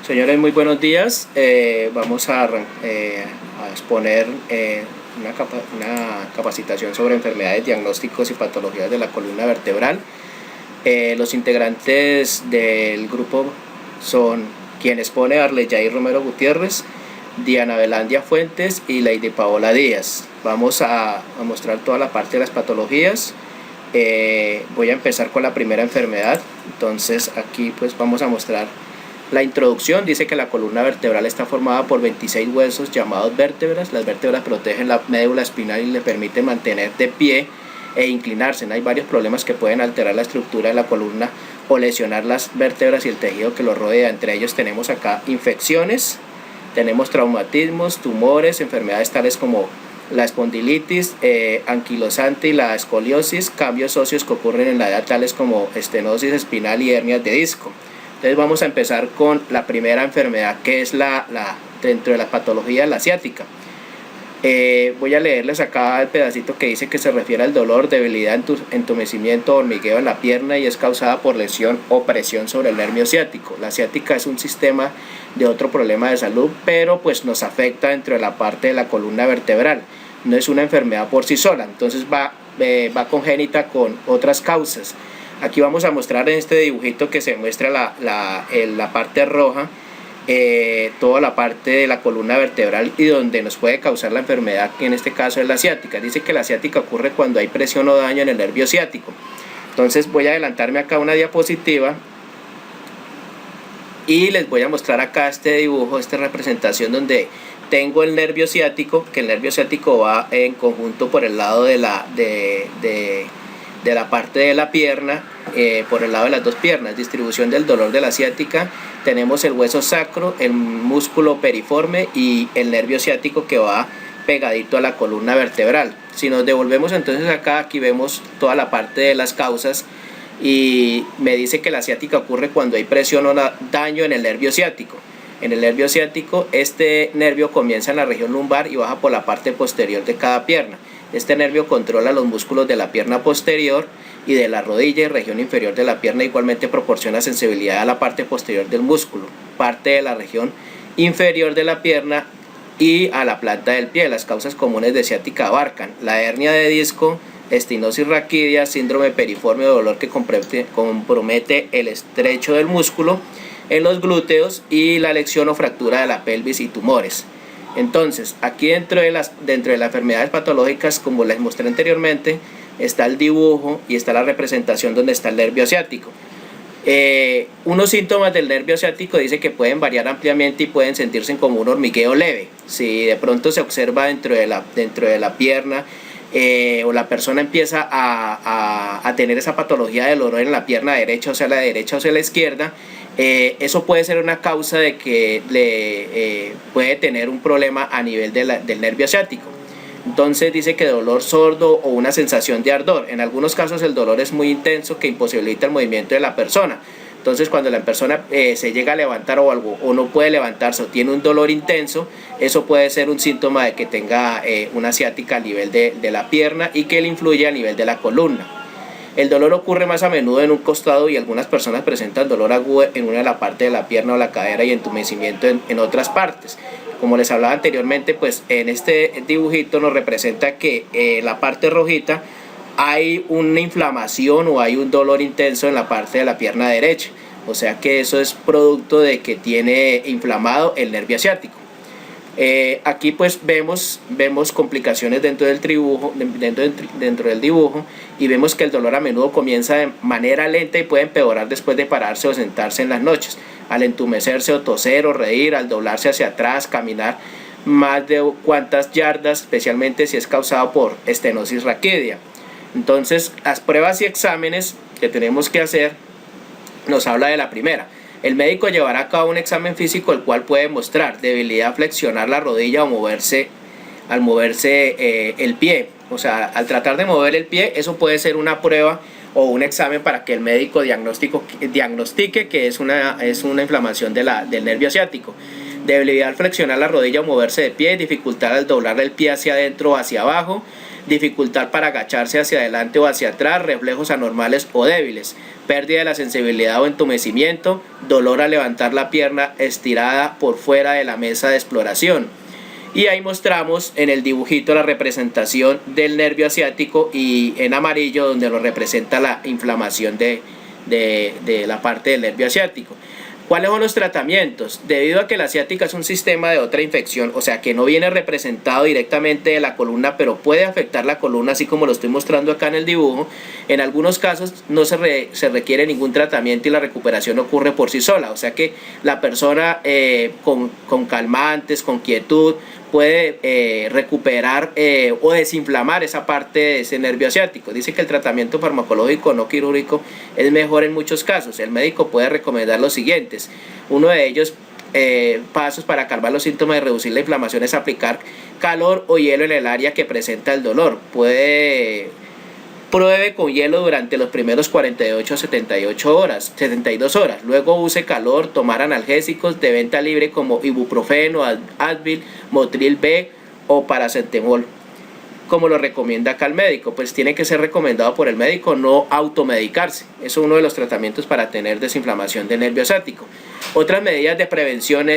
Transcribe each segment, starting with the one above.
Señores, muy buenos días. Vamos a exponer una capacitación sobre enfermedades, diagnósticos y patologías de la columna vertebral. Los integrantes del grupo son quien expone: Arley Jair Romero Gutiérrez, Diana Belandia Fuentes y Lady Paola Díaz. Vamos a mostrar toda la parte de las patologías. Voy a empezar con la primera enfermedad. Entonces aquí pues vamos a mostrar la introducción. Dice que la columna vertebral está formada por 26 huesos llamados vértebras. Las vértebras protegen la médula espinal y le permiten mantener de pie e inclinarse. Hay varios problemas que pueden alterar la estructura de la columna o lesionar las vértebras y el tejido que lo rodea. Entre ellos tenemos acá infecciones, tenemos traumatismos, tumores, enfermedades tales como la espondilitis anquilosante y la escoliosis, cambios óseos que ocurren en la edad tales como estenosis espinal y hernias de disco. Entonces vamos a empezar con la primera enfermedad, que es dentro de la patología, la ciática. Voy a leerles acá el pedacito que dice que se refiere al dolor, debilidad, entumecimiento, hormigueo en la pierna y es causada por lesión o presión sobre el nervio ciático. La ciática es un sistema de otro problema de salud, pero pues nos afecta dentro de la parte de la columna vertebral. No es una enfermedad por sí sola, entonces va congénita con otras causas. Aquí vamos a mostrar en este dibujito que se muestra la parte roja, toda la parte de la columna vertebral y donde nos puede causar la enfermedad, que en este caso es la ciática. Dice que la ciática ocurre cuando hay presión o daño en el nervio ciático. Entonces voy a adelantarme acá una diapositiva y les voy a mostrar acá este dibujo, esta representación donde tengo el nervio ciático, que el nervio ciático va en conjunto por el lado de la parte de la pierna, por el lado de las dos piernas. Distribución del dolor de la ciática: tenemos el hueso sacro, el músculo periforme y el nervio ciático que va pegadito a la columna vertebral. Si nos devolvemos entonces acá, aquí vemos toda la parte de las causas y me dice que la ciática ocurre cuando hay presión o daño en el nervio ciático. En el nervio ciático, este nervio comienza en la región lumbar y baja por la parte posterior de cada pierna. Este nervio controla los músculos de la pierna posterior y de la rodilla y región inferior de la pierna. Igualmente proporciona sensibilidad a la parte posterior del músculo, parte de la región inferior de la pierna y a la planta del pie. Las causas comunes de ciática abarcan la hernia de disco, estenosis raquídea, síndrome periforme o dolor que compromete el estrecho del músculo en los glúteos y la lesión o fractura de la pelvis y tumores. Entonces, aquí dentro de las enfermedades patológicas, como les mostré anteriormente, está el dibujo y está la representación donde está el nervio ciático. Unos síntomas del nervio ciático dice que pueden variar ampliamente y pueden sentirse como un hormigueo leve. Si de pronto se observa dentro de la pierna, o la persona empieza a tener esa patología del dolor en la pierna derecha, o sea la derecha o sea la izquierda, eso puede ser una causa de que puede tener un problema a nivel del nervio ciático. Entonces dice que dolor sordo o una sensación de ardor. En algunos casos el dolor es muy intenso que imposibilita el movimiento de la persona. Entonces cuando la persona se llega a levantar o algo, o no puede levantarse o tiene un dolor intenso, eso puede ser un síntoma de que tenga una ciática a nivel de la pierna y que le influye a nivel de la columna. El dolor ocurre más a menudo en un costado y algunas personas presentan dolor agudo en una de la parte de la pierna o la cadera y entumecimiento en otras partes. Como les hablaba anteriormente, pues en este dibujito nos representa que la parte rojita hay una inflamación o hay un dolor intenso en la parte de la pierna derecha. O sea que eso es producto de que tiene inflamado el nervio ciático. Aquí pues vemos complicaciones dentro del dibujo y vemos que el dolor a menudo comienza de manera lenta y puede empeorar después de pararse o sentarse en las noches, al entumecerse o toser o reír, al doblarse hacia atrás, caminar más de cuantas yardas, especialmente si es causado por estenosis raquídea. Entonces las pruebas y exámenes que tenemos que hacer nos habla de la primera. El médico llevará a cabo un examen físico el cual puede mostrar debilidad, flexionar la rodilla o al moverse el pie. O sea, al tratar de mover el pie, eso puede ser una prueba o un examen para que el médico diagnostique que es una inflamación del nervio ciático. Debilidad al flexionar la rodilla o moverse de pie, dificultad al doblar el pie hacia adentro o hacia abajo, dificultad para agacharse hacia adelante o hacia atrás, reflejos anormales o débiles, pérdida de la sensibilidad o entumecimiento, dolor al levantar la pierna estirada por fuera de la mesa de exploración. Y ahí mostramos en el dibujito la representación del nervio asiático y en amarillo donde lo representa la inflamación de la parte del nervio asiático. ¿Cuáles son los tratamientos? Debido a que la asiática es un sistema de otra infección, o sea que no viene representado directamente de la columna, pero puede afectar la columna así como lo estoy mostrando acá en el dibujo, en algunos casos no se requiere ningún tratamiento y la recuperación ocurre por sí sola, o sea que la persona con calmantes, con quietud, puede recuperar o desinflamar esa parte de ese nervio asiático. Dice que el tratamiento farmacológico no quirúrgico es mejor en muchos casos. El médico puede recomendar los siguientes. Uno de ellos, pasos para calmar los síntomas y reducir la inflamación, es aplicar calor o hielo en el área que presenta el dolor. Pruebe con hielo durante los primeros 48 a 72 horas. Luego use calor, tomar analgésicos de venta libre como ibuprofeno, Advil, Motril B o paracetamol, como lo recomienda acá el médico. Pues tiene que ser recomendado por el médico, no automedicarse. Eso es uno de los tratamientos para tener desinflamación del nervio asiático. Otras medidas de prevención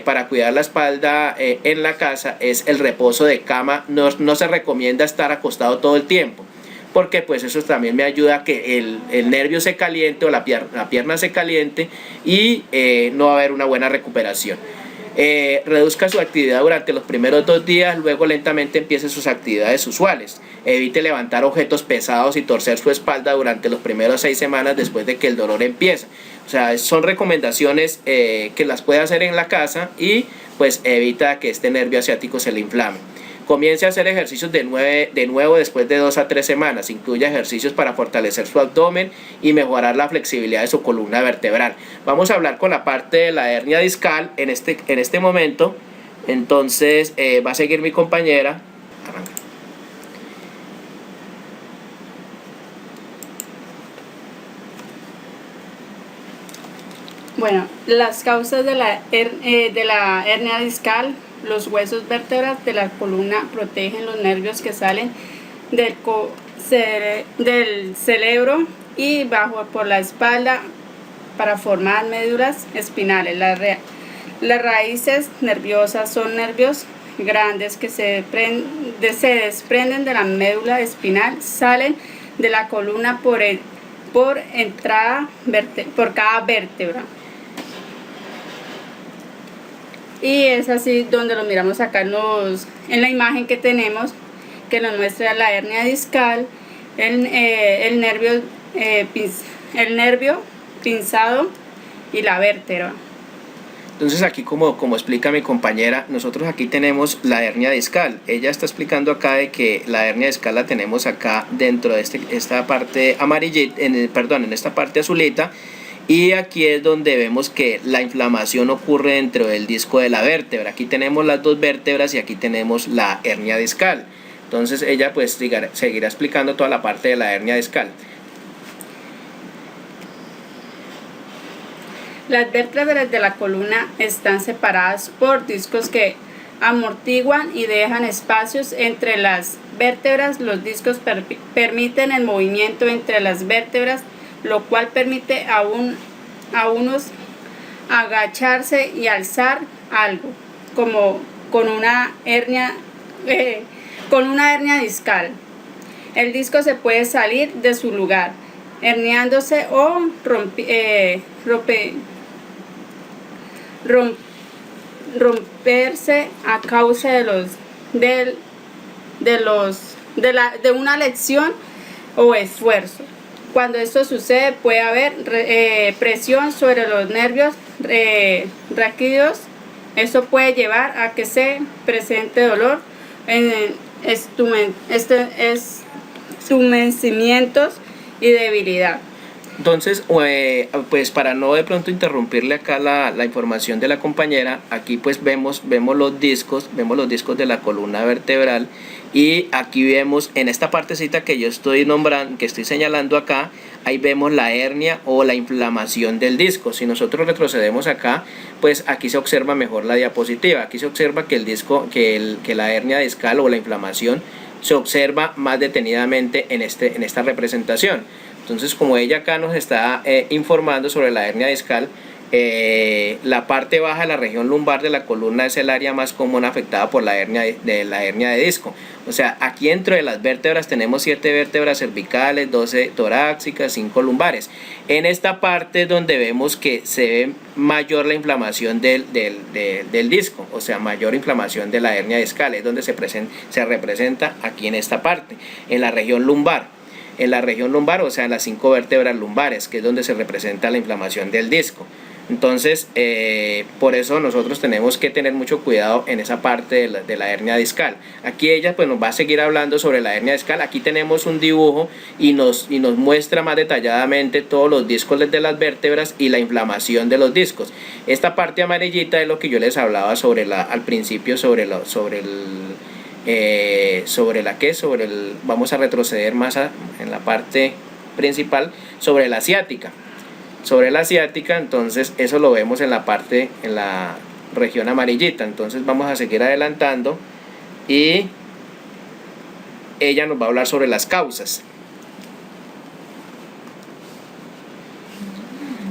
para cuidar la espalda en la casa es el reposo de cama. No se recomienda estar acostado todo el tiempo, porque pues eso también me ayuda a que el nervio se caliente o la pierna se caliente y no va a haber una buena recuperación. Reduzca su actividad durante los primeros 2 días, luego lentamente empiece sus actividades usuales. Evite levantar objetos pesados y torcer su espalda durante los primeros 6 semanas después de que el dolor empieza. O sea, son recomendaciones que las puede hacer en la casa y pues evita que este nervio asiático se le inflame. Comience a hacer ejercicios de nuevo después de 2 a 3 semanas. Incluya ejercicios para fortalecer su abdomen y mejorar la flexibilidad de su columna vertebral. Vamos a hablar con la parte de la hernia discal en este momento. Entonces va a seguir mi compañera. Arranca. Bueno, las causas de la hernia discal. Los huesos vértebras de la columna protegen los nervios que salen del cerebro y bajo por la espalda para formar médulas espinales. Las raíces nerviosas son nervios grandes que se desprenden de la médula espinal, salen de la columna por cada vértebra. Y es así donde lo miramos acá en la imagen que tenemos, que nos muestra la hernia discal, el nervio pinzado y la vértebra. Entonces aquí como explica mi compañera, nosotros aquí tenemos la hernia discal. Ella está explicando acá de que la hernia discal la tenemos acá dentro de esta parte amarillita, en esta parte azulita. Y aquí es donde vemos que la inflamación ocurre dentro del disco de la vértebra. Aquí tenemos las 2 vértebras y aquí tenemos la hernia discal. Entonces ella pues seguirá explicando toda la parte de la hernia discal. Las vértebras de la columna están separadas por discos que amortiguan y dejan espacios entre las vértebras. Los discos permiten el movimiento entre las vértebras, lo cual permite a unos agacharse y alzar algo, como con una hernia discal. El disco se puede salir de su lugar, herniándose o romperse a causa de una lesión o esfuerzo. Cuando esto sucede puede haber presión sobre los nervios raquídeos. Esto puede llevar a que se presente dolor en estumecimientos y debilidad. Entonces, pues para no de pronto interrumpirle acá la información de la compañera, aquí pues vemos los discos de la columna vertebral, y aquí vemos en esta partecita que yo estoy nombrando, que estoy señalando acá, ahí vemos la hernia o la inflamación del disco. Si nosotros retrocedemos acá, pues aquí se observa mejor la diapositiva. Aquí se observa que el disco, que la hernia discal o la inflamación se observa más detenidamente en esta representación. Entonces, como ella acá nos está informando sobre la hernia discal, la parte baja de la región lumbar de la columna es el área más común afectada por la hernia de disco. O sea, aquí dentro de las vértebras tenemos 7 vértebras cervicales, 12 torácicas, 5 lumbares. En esta parte es donde vemos que se ve mayor la inflamación del disco, o sea, mayor inflamación de la hernia discal, es donde se representa aquí en esta parte, en la región lumbar. En la región lumbar, o sea, en las 5 vértebras lumbares, que es donde se representa la inflamación del disco. Entonces, por eso nosotros tenemos que tener mucho cuidado en esa parte de la hernia discal. Aquí ella pues nos va a seguir hablando sobre la hernia discal. Aquí tenemos un dibujo y nos muestra más detalladamente todos los discos de las vértebras y la inflamación de los discos. Esta parte amarillita es lo que yo les hablaba al principio vamos a retroceder más en la parte principal sobre la ciática. Entonces eso lo vemos en la región amarillita. Entonces vamos a seguir adelantando y ella nos va a hablar sobre las causas.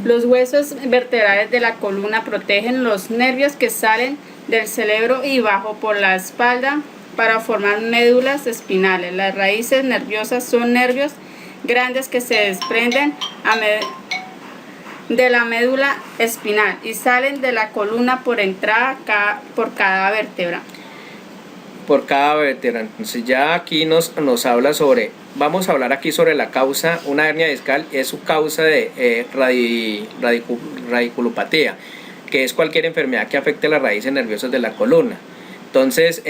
Los huesos vertebrales de la columna protegen los nervios que salen del cerebro y bajo por la espalda para formar médulas espinales. Las raíces nerviosas son nervios grandes que se desprenden de la médula espinal y salen de la columna por entrada por cada vértebra. Entonces ya aquí nos habla vamos a hablar aquí sobre la causa. Una hernia discal es su causa de radiculopatía, que es cualquier enfermedad que afecte las raíces nerviosas de la columna. Entonces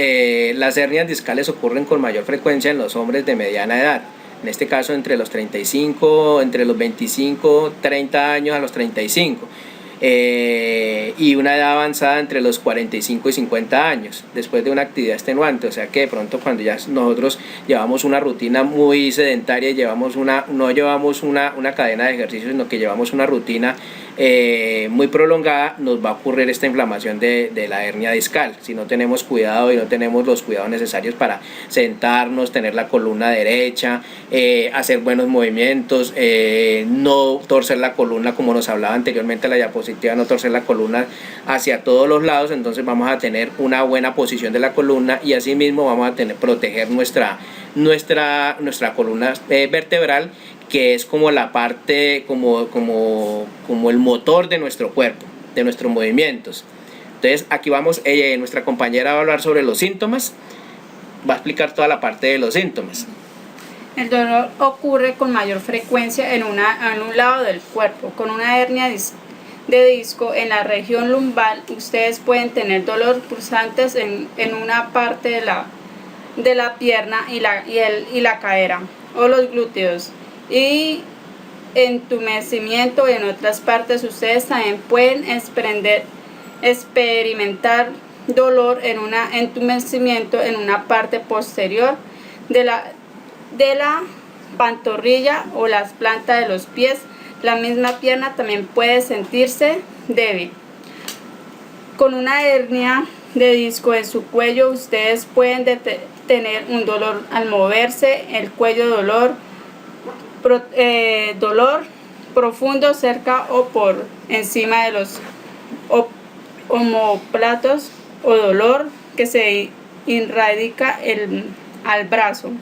las hernias discales ocurren con mayor frecuencia en los hombres de mediana edad. En este caso entre los 25, 30 años a los 35. Y una edad avanzada entre los 45 y 50 años, después de una actividad extenuante. O sea que de pronto cuando ya nosotros llevamos una rutina muy sedentaria y no llevamos una cadena de ejercicios, sino que llevamos una rutina muy prolongada, nos va a ocurrir esta inflamación de la hernia discal si no tenemos cuidado y no tenemos los cuidados necesarios para sentarnos, tener la columna derecha, hacer buenos movimientos, no torcer la columna como nos hablaba anteriormente la diapositiva, no torcer la columna hacia todos los lados. Entonces vamos a tener una buena posición de la columna y asimismo vamos a proteger nuestra columna vertebral, que es como la parte, como el motor de nuestro cuerpo, de nuestros movimientos. Entonces aquí vamos, nuestra compañera va a hablar sobre los síntomas, va a explicar toda la parte de los síntomas. El dolor ocurre con mayor frecuencia en un lado del cuerpo. Con una hernia de disco en la región lumbar, ustedes pueden tener dolor pulsantes en una parte de la pierna y la cadera o los glúteos, y entumecimiento en otras partes. Ustedes también pueden experimentar dolor en un entumecimiento en una parte posterior de la pantorrilla o las plantas de los pies. La misma pierna también puede sentirse débil. Con una hernia de disco en su cuello, ustedes pueden tener un dolor al moverse el cuello, dolor profundo cerca o por encima de los omóplatos, o dolor que se irradia al brazo,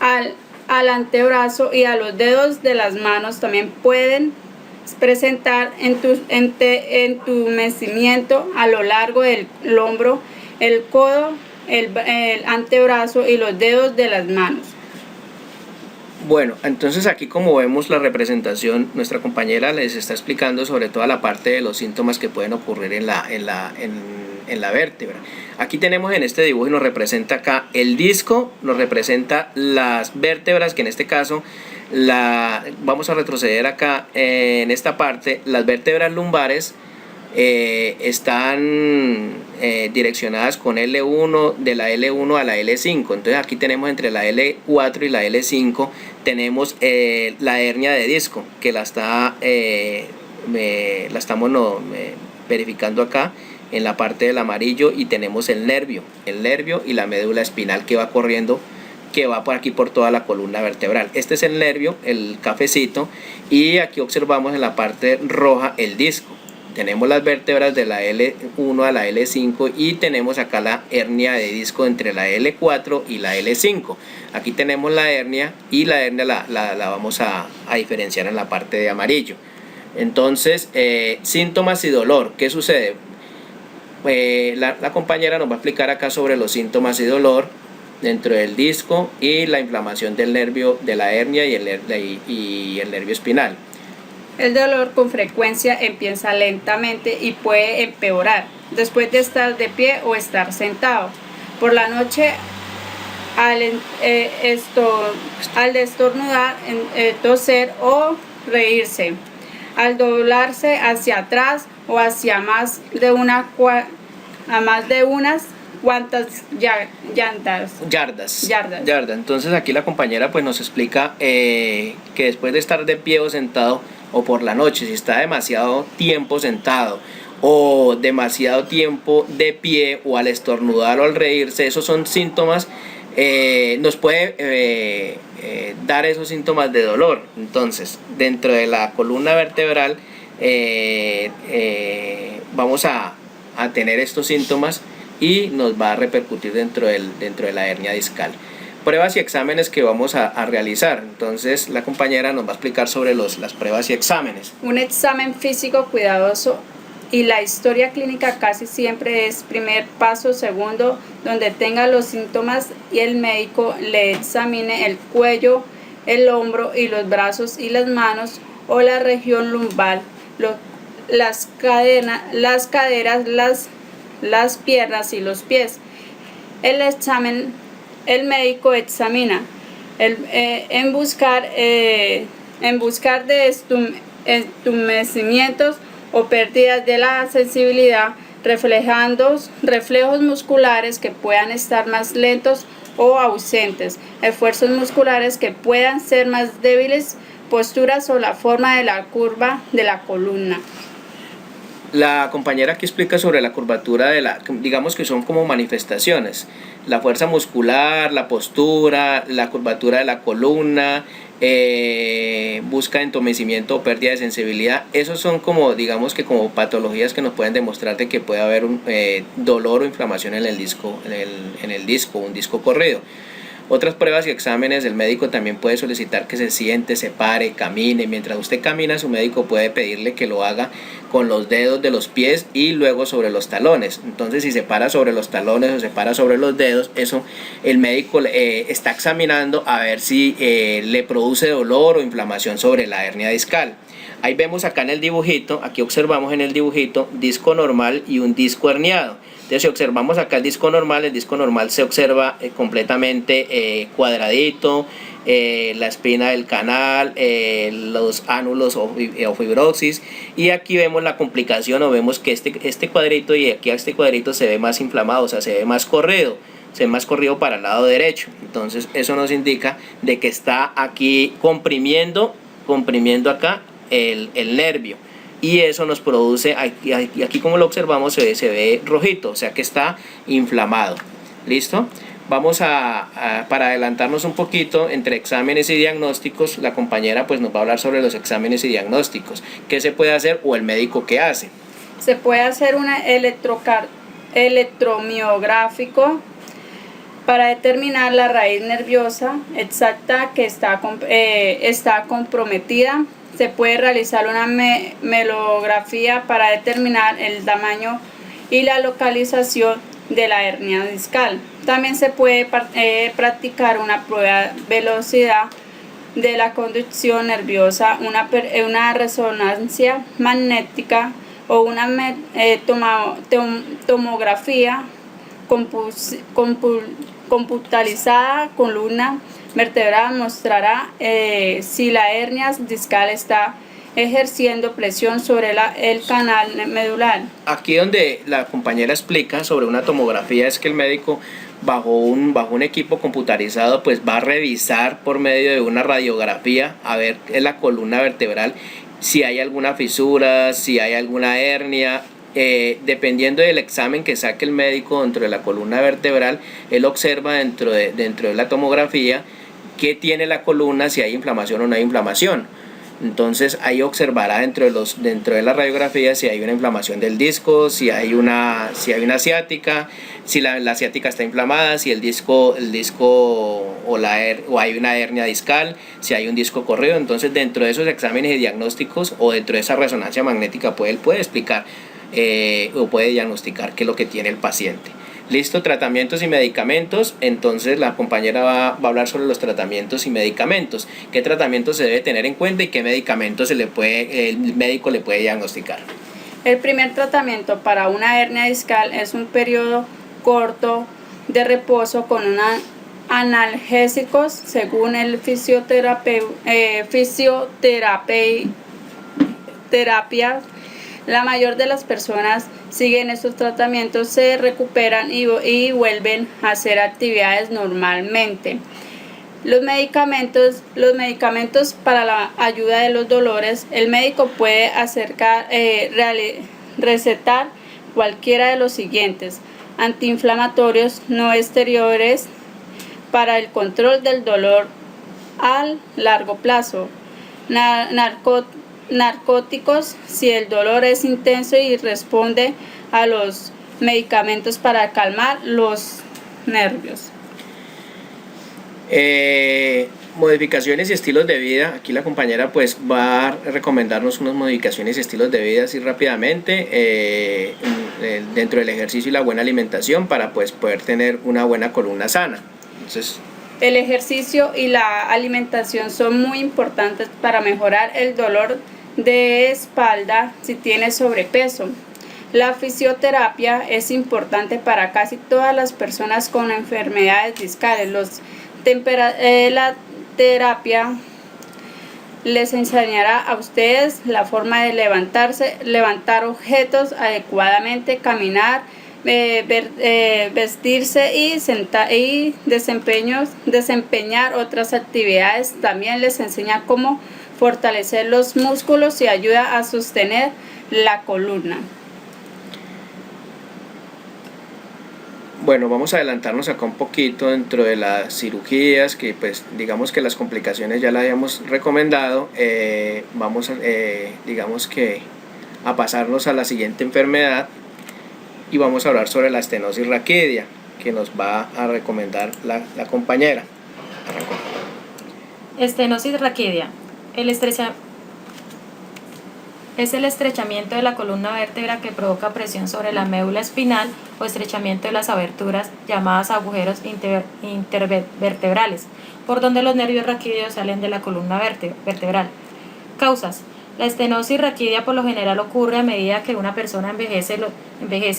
al antebrazo y a los dedos de las manos. También pueden presentar entumecimiento a lo largo del hombro, el codo, el antebrazo y los dedos de las manos. Bueno, entonces aquí como vemos la representación, nuestra compañera les está explicando sobre toda la parte de los síntomas que pueden ocurrir en la vértebra. Aquí tenemos en este dibujo y nos representa acá el disco, nos representa las vértebras, que en este caso vamos a retroceder acá en esta parte. Las vértebras lumbares están direccionadas con L1, de la L1 a la L5. Entonces aquí tenemos entre la L4 y la L5 tenemos la hernia de disco, que la estamos verificando acá en la parte del amarillo, y tenemos el nervio y la médula espinal que va corriendo, que va por aquí por toda la columna vertebral. Este es el nervio, el cafecito, y aquí observamos en la parte roja el disco. Tenemos las vértebras de la L1 a la L5 y tenemos acá la hernia de disco entre la L4 y la L5. Aquí tenemos la hernia, y la hernia la vamos a diferenciar en la parte de amarillo. Entonces, síntomas y dolor. ¿Qué sucede? La compañera nos va a explicar acá sobre los síntomas y dolor dentro del disco y la inflamación del nervio de la hernia y el nervio espinal. El dolor con frecuencia empieza lentamente y puede empeorar después de estar de pie o estar sentado. Por la noche, al estornudar, toser o reírse, al doblarse hacia atrás o hacia más de unas cuantas yardas. Entonces aquí la compañera pues nos explica que después de estar de pie o sentado, o por la noche, si está demasiado tiempo sentado o demasiado tiempo de pie, o al estornudar o al reírse, esos son síntomas, nos puede dar esos síntomas de dolor. Entonces, dentro de la columna vertebral vamos a tener estos síntomas y nos va a repercutir dentro de la hernia discal. Pruebas y exámenes que vamos a realizar. Entonces la compañera nos va a explicar sobre las pruebas y exámenes. Un examen físico cuidadoso y la historia clínica casi siempre es primer paso. Segundo, donde tenga los síntomas y el médico le examine el cuello, el hombro y los brazos y las manos, o la región lumbar, las caderas, las piernas y los pies. El médico examina en buscar de entumecimientos o pérdidas de la sensibilidad, reflejos musculares que puedan estar más lentos o ausentes, esfuerzos musculares que puedan ser más débiles, posturas o la forma de la curva de la columna. La compañera aquí explica sobre la curvatura digamos que son como manifestaciones: la fuerza muscular, la postura, la curvatura de la columna, busca de entumecimiento o pérdida de sensibilidad. Esos son como, digamos que como patologías que nos pueden demostrar de que puede haber un dolor o inflamación en el disco, un disco corrido. Otras pruebas y exámenes, el médico también puede solicitar que se siente, se pare, camine. Mientras usted camina, su médico puede pedirle que lo haga con los dedos de los pies y luego sobre los talones. Entonces, si se para sobre los talones o se para sobre los dedos, eso el médico está examinando a ver si le produce dolor o inflamación sobre la hernia discal. Ahí vemos acá en el dibujito, aquí observamos en el dibujito disco normal y un disco herniado. Entonces, si observamos acá el disco normal se observa completamente cuadradito, la espina del canal, los ánulos o fibrosis, y aquí vemos la complicación, o vemos que este cuadrito y aquí este cuadrito se ve más inflamado, o sea, se ve más corrido para el lado derecho. Entonces eso nos indica de que está aquí comprimiendo acá el nervio, y eso nos produce, aquí como lo observamos se ve rojito, o sea que está inflamado. ¿Listo? Vamos para adelantarnos un poquito entre exámenes y diagnósticos, la compañera pues nos va a hablar sobre los exámenes y diagnósticos. ¿Qué se puede hacer, o el médico qué hace? Se puede hacer un electromiográfico para determinar la raíz nerviosa exacta que está comprometida. Se puede realizar una melografía para determinar el tamaño y la localización de la hernia discal. También se puede practicar una prueba de velocidad de la conducción nerviosa, una resonancia magnética o una tomografía computarizada columna vertebral mostrará si la hernia discal está ejerciendo presión sobre el canal medular. Aquí donde la compañera explica sobre una tomografía es que el médico bajo un equipo computarizado pues va a revisar por medio de una radiografía a ver en la columna vertebral si hay alguna fisura, si hay alguna hernia, dependiendo del examen que saque el médico dentro de la columna vertebral, él observa dentro de la tomografía qué tiene la columna, si hay inflamación o no hay inflamación. Entonces ahí observará dentro de la radiografía si hay una inflamación del disco, si hay una ciática, si la ciática está inflamada, si el disco o hay una hernia discal, si hay un disco corrido. Entonces dentro de esos exámenes y diagnósticos o dentro de esa resonancia magnética él puede explicar o puede diagnosticar qué es lo que tiene el paciente. Listo, tratamientos y medicamentos. Entonces la compañera va a hablar sobre los tratamientos y medicamentos. ¿Qué tratamientos se debe tener en cuenta y qué medicamentos el médico le puede diagnosticar? El primer tratamiento para una hernia discal es un periodo corto de reposo con analgésicos según el fisioterapia. La mayor de las personas siguen estos tratamientos, se recuperan y vuelven a hacer actividades normalmente. Los medicamentos para la ayuda de los dolores, el médico puede recetar cualquiera de los siguientes: antiinflamatorios no esteroides para el control del dolor a largo plazo, narcóticos si el dolor es intenso y responde a los medicamentos para calmar los nervios. Modificaciones y estilos de vida. Aquí la compañera pues va a recomendarnos unas modificaciones y estilos de vida así rápidamente, dentro del ejercicio y la buena alimentación para pues poder tener una buena columna sana. Entonces, el ejercicio y la alimentación son muy importantes para mejorar el dolor de espalda si tienes sobrepeso. La fisioterapia es importante para casi todas las personas con enfermedades discales. La terapia les enseñará a ustedes la forma de levantar objetos adecuadamente, caminar, vestirse y desempeñar otras actividades. También les enseña cómo fortalecer los músculos y ayuda a sostener la columna. Bueno, vamos a adelantarnos acá un poquito dentro de las cirugías, que pues digamos que las complicaciones ya las habíamos recomendado. Vamos digamos que a pasarnos a la siguiente enfermedad y vamos a hablar sobre la estenosis raquídea, que nos va a recomendar la compañera. Arrancó. Estenosis raquídea. Es el estrechamiento de la columna vértebra que provoca presión sobre la médula espinal o estrechamiento de las aberturas llamadas agujeros intervertebrales, por donde los nervios raquídeos salen de la columna vertebral. Causas. La estenosis raquídea por lo general ocurre a medida que una persona envejece.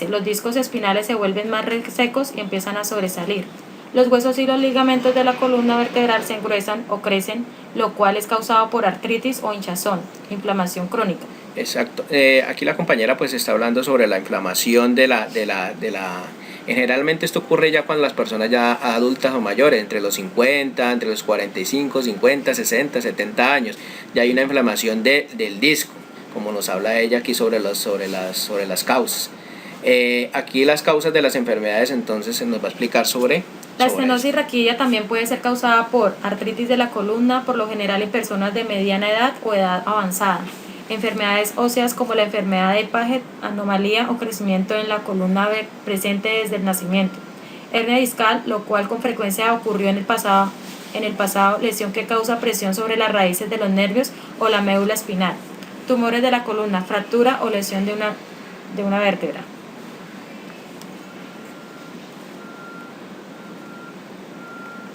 Los discos espinales se vuelven más resecos y empiezan a sobresalir. Los huesos y los ligamentos de la columna vertebral se engruesan o crecen, lo cual es causado por artritis o hinchazón, inflamación crónica. Exacto. Aquí la compañera pues está hablando sobre la inflamación generalmente esto ocurre ya cuando las personas ya adultas o mayores, entre los 50, entre los 45, 50, 60, 70 años, ya hay una inflamación del disco, como nos habla ella aquí sobre las causas. Aquí las causas de las enfermedades, entonces se nos va a explicar sobre la estenosis raquídea también puede ser causada por artritis de la columna, por lo general en personas de mediana edad o edad avanzada. Enfermedades óseas como la enfermedad de Paget, anomalía o crecimiento en la columna presente desde el nacimiento. Hernia discal, lo cual con frecuencia ocurrió en el pasado, lesión que causa presión sobre las raíces de los nervios o la médula espinal. Tumores de la columna, fractura o lesión de una vértebra.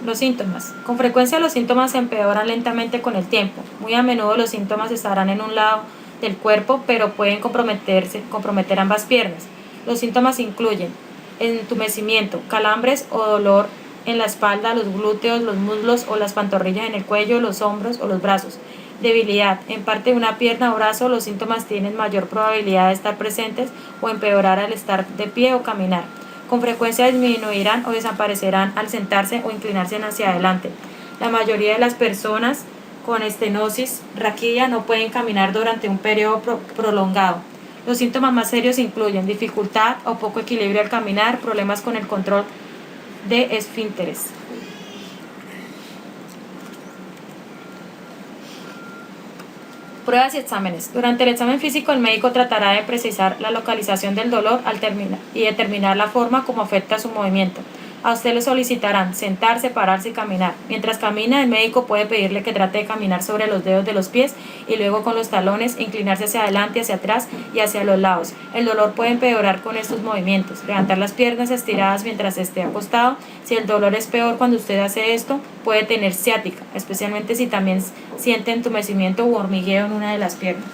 Los síntomas. Con frecuencia los síntomas se empeoran lentamente con el tiempo. Muy a menudo los síntomas estarán en un lado del cuerpo, pero pueden comprometer ambas piernas. Los síntomas incluyen entumecimiento, calambres o dolor en la espalda, los glúteos, los muslos o las pantorrillas en el cuello, los hombros o los brazos. Debilidad. En parte de una pierna o brazo, los síntomas tienen mayor probabilidad de estar presentes o empeorar al estar de pie o caminar. Con frecuencia disminuirán o desaparecerán al sentarse o inclinarse hacia adelante. La mayoría de las personas con estenosis raquídea no pueden caminar durante un periodo prolongado. Los síntomas más serios incluyen dificultad o poco equilibrio al caminar, problemas con el control de esfínteres. Pruebas y exámenes. Durante el examen físico, el médico tratará de precisar la localización del dolor y determinar la forma como afecta su movimiento. A usted le solicitarán sentarse, pararse y caminar. Mientras camina, el médico puede pedirle que trate de caminar sobre los dedos de los pies y luego con los talones inclinarse hacia adelante, hacia atrás y hacia los lados. El dolor puede empeorar con estos movimientos. Levantar las piernas estiradas mientras esté acostado. Si el dolor es peor cuando usted hace esto, puede tener ciática, especialmente si también siente entumecimiento u hormigueo en una de las piernas.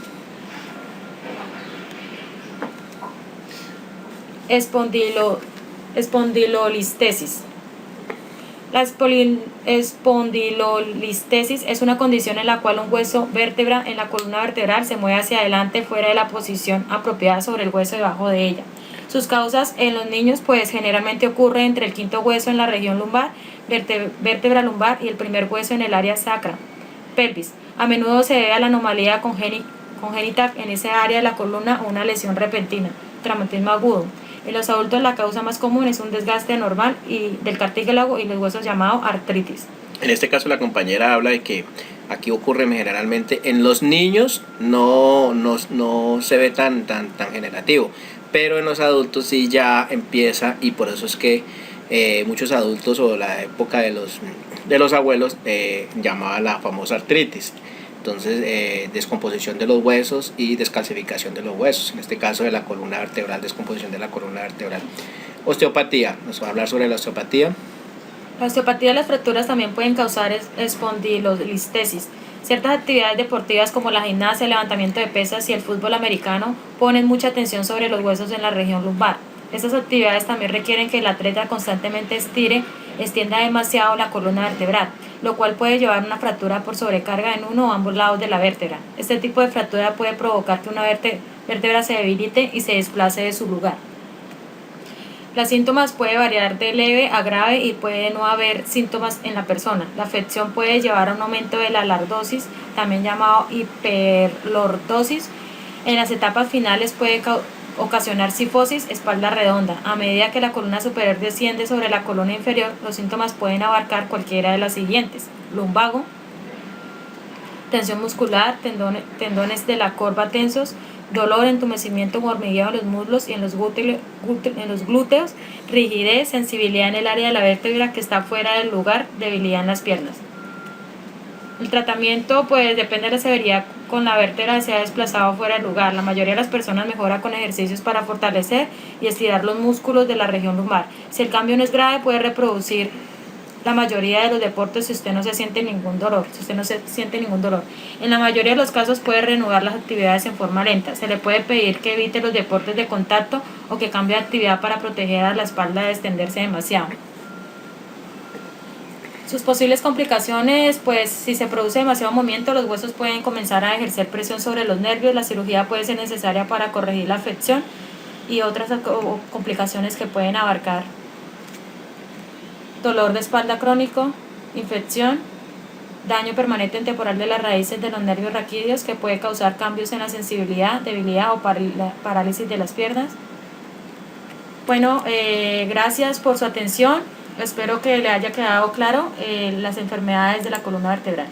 Espondilolistesis. La espondilolistesis es una condición en la cual un hueso vértebra en la columna vertebral se mueve hacia adelante fuera de la posición apropiada sobre el hueso debajo de ella. Sus causas en los niños pues generalmente ocurre entre el quinto hueso en la región lumbar, vértebra lumbar y el primer hueso en el área sacra, pelvis. A menudo se debe a la anomalía congénita en esa área de la columna o una lesión repentina, traumatismo agudo. En los adultos la causa más común es un desgaste anormal del cartílago y los huesos llamado artritis. En este caso la compañera habla de que aquí ocurre generalmente en los niños, no se ve tan generativo, pero en los adultos sí ya empieza, y por eso es que muchos adultos o la época de los abuelos llamaba la famosa artritis. Entonces, descomposición de los huesos y descalcificación de los huesos, en este caso de la columna vertebral, descomposición de la columna vertebral. Osteopatía, nos va a hablar sobre la osteopatía. La osteopatía de las fracturas también pueden causar espondilolistesis. Ciertas actividades deportivas como la gimnasia, el levantamiento de pesas y el fútbol americano ponen mucha atención sobre los huesos en la región lumbar. Estas actividades también requieren que el atleta constantemente extienda demasiado la columna vertebral, lo cual puede llevar a una fractura por sobrecarga en uno o ambos lados de la vértebra. Este tipo de fractura puede provocar que una vértebra se debilite y se desplace de su lugar. Los síntomas pueden variar de leve a grave y puede no haber síntomas en la persona. La afección puede llevar a un aumento de la lordosis, también llamado hiperlordosis. En las etapas finales puede ocasionar cifosis, espalda redonda. A medida que la columna superior desciende sobre la columna inferior, los síntomas pueden abarcar cualquiera de las siguientes: lumbago, tensión muscular, tendones de la corva tensos, dolor, entumecimiento o hormigueo en los muslos y en los glúteos, rigidez, sensibilidad en el área de la vértebra que está fuera del lugar, debilidad en las piernas. El tratamiento pues depende de la severidad con la vértebra se ha desplazado fuera del lugar. La mayoría de las personas mejora con ejercicios para fortalecer y estirar los músculos de la región lumbar. Si el cambio no es grave, puede reproducir la mayoría de los deportes si usted no se siente ningún dolor. En la mayoría de los casos puede reanudar las actividades en forma lenta. Se le puede pedir que evite los deportes de contacto o que cambie de actividad para proteger a la espalda de extenderse demasiado. Sus posibles complicaciones, pues si se produce demasiado movimiento, los huesos pueden comenzar a ejercer presión sobre los nervios, la cirugía puede ser necesaria para corregir la afección y otras complicaciones que pueden abarcar dolor de espalda crónico, infección, daño permanente temporal de las raíces de los nervios raquídeos que puede causar cambios en la sensibilidad, debilidad o parálisis de las piernas. Bueno, gracias por su atención. Espero que le haya quedado claro las enfermedades de la columna vertebral.